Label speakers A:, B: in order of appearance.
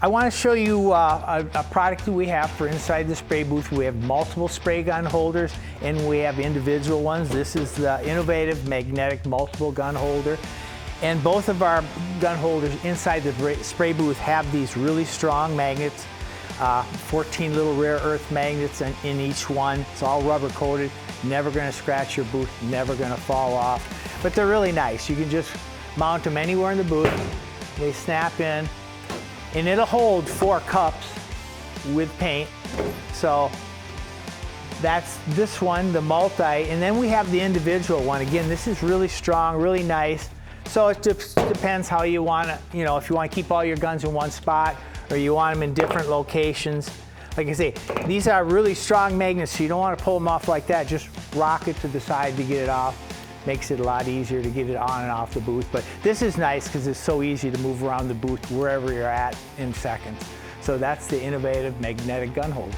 A: I want to show you a product that we have for inside the spray booth. We have multiple spray gun holders and we have individual ones. This is the innovative magnetic multiple gun holder. And both of our gun holders inside the spray booth have these really strong magnets, 14 little rare earth magnets in each one. It's all rubber coated, never going to scratch your booth, never going to fall off. But they're really nice. You can just mount them anywhere in the booth. They snap in. And it'll hold 4 cups with paint. So that's this one, the multi, and then we have the individual one. Again, this is really strong, really nice. So it just depends how you want to, you know, if you want to keep all your guns in one spot or you want them in different locations. Like I say, these are really strong magnets, so you don't want to pull them off like that. Just rock it to the side to get it off. Makes it a lot easier to get it on and off the booth. But this is nice because it's so easy to move around the booth wherever you're at in seconds. So that's the innovative magnetic gun holder.